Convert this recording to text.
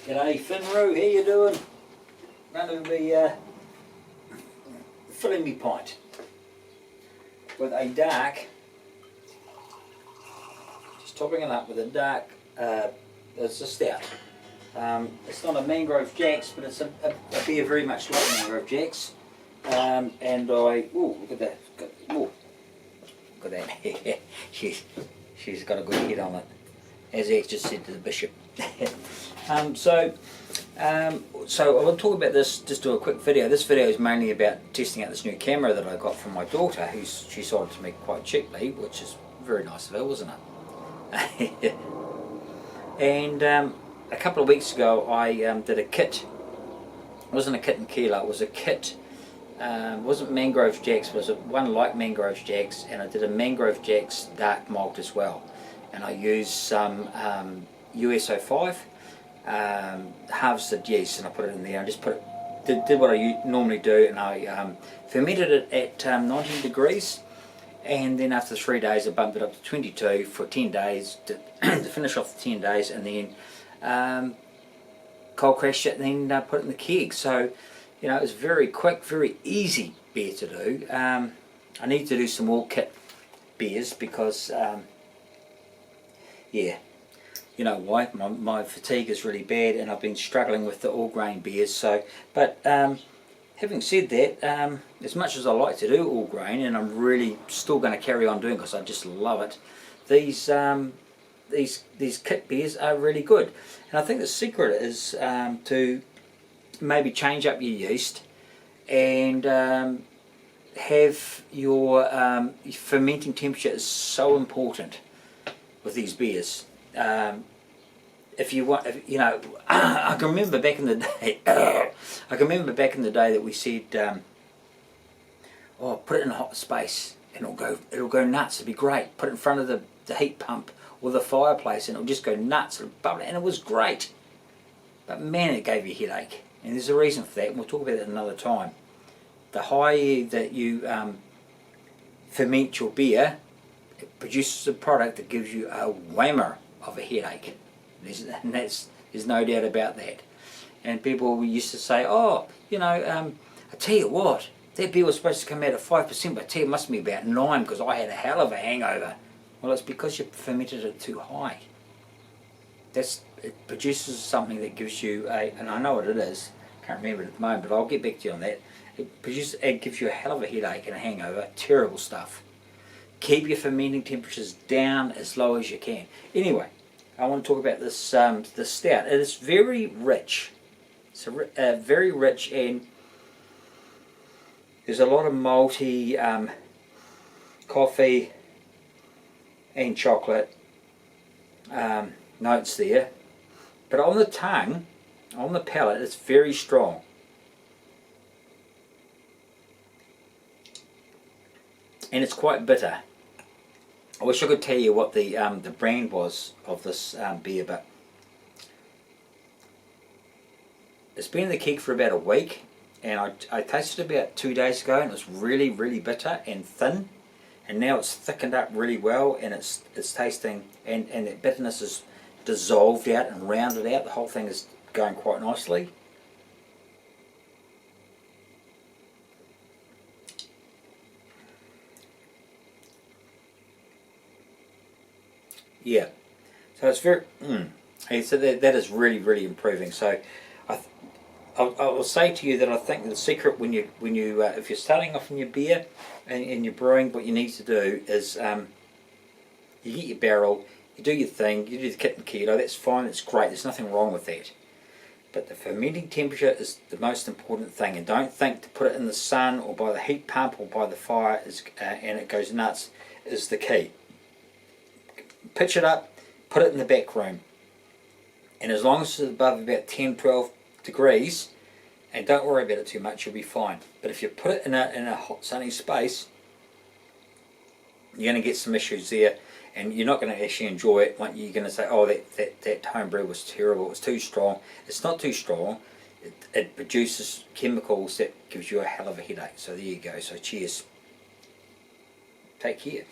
G'day Finroo, how you doing? Going to be filling me pint with a dark, just topping it up with a dark, it's a stout. It's not a Mangrove Jacks, but it's a beer very much like Mangrove Jacks. And I, ooh, look at that, ooh, look at that, she's got a good head on it, as X just said to the bishop. So I want to talk about this, just do a quick video. This video is mainly about testing out this new camera that I got from my daughter, she sold it to me quite cheaply, which is very nice of her, wasn't it? And a couple of weeks ago I did a kit. It wasn't a kit and kilo, it was a kit. It wasn't Mangrove Jacks, it was one like Mangrove Jacks, and I did a Mangrove Jacks dark malt as well. And I used some US-05 harvested yeast, and I put it in there. I just did what I normally do, and I fermented it at 19 degrees, and then after 3 days I bumped it up to 22 for 10 days to finish off the 10 days, and then cold crashed it and then put it in the keg. So you know, it was very quick, very easy beer to do. I need to do some more kit beers because yeah, you know why, my fatigue is really bad and I've been struggling with the all grain beers. So, but having said that, as much as I like to do all grain, and I'm really still going to carry on doing because I just love it, these kit beers are really good. And I think the secret is to maybe change up your yeast and have your fermenting temperature is so important with these beers. If you want, you know, I can remember back in the day. I can remember back in the day that we said, "Oh, put it in a hot space, and it'll go nuts. It'll be great. Put it in front of the heat pump or the fireplace, and it'll just go nuts. It'll bubble, and it was great. But man, it gave you a headache, and there's a reason for that. And we'll talk about it another time. The higher that you ferment your beer, it produces a product that gives you a whammer of a headache. There's no doubt about that. And people used to say, oh, you know, I tell you what, that beer was supposed to come out at 5%, but I tell you it must be about 9 because I had a hell of a hangover. Well, it's because you fermented it too high. It produces something that gives you and I know what it is, can't remember it at the moment, but I'll get back to you on that. It gives you a hell of a headache and a hangover, terrible stuff. Keep your fermenting temperatures down as low as you can. Anyway, I want to talk about this this stout. It is very rich. It's very rich, and there's a lot of malty coffee and chocolate notes there. But on the tongue, on the palate, it's very strong. And it's quite bitter. I wish I could tell you what the brand was of this beer, but it's been in the keg for about a week, and I tasted it about 2 days ago, and it was really, really bitter and thin, and now it's thickened up really well, and it's tasting, and that bitterness is dissolved out and rounded out. The whole thing is going quite nicely. Yeah, so it's very, so that is really, really improving. So I will say to you that I think the secret when you if you're starting off in your beer and you're brewing, what you need to do is you get your barrel, you do your thing, you do the kit and kilo. That's fine, that's great. There's nothing wrong with that. But the fermenting temperature is the most important thing, and don't think to put it in the sun or by the heat pump or by the fire and it goes nuts is the key. Pitch it up, put it in the back room, and as long as it's above about 10-12 degrees, and don't worry about it too much, you'll be fine. But if you put it in a hot sunny space, you're going to get some issues there, and you're not going to actually enjoy it. You're going to say, oh, that home brew was terrible, it's too strong. It's not too strong. It produces chemicals that gives you a hell of a headache. So there you go. So cheers. Take care.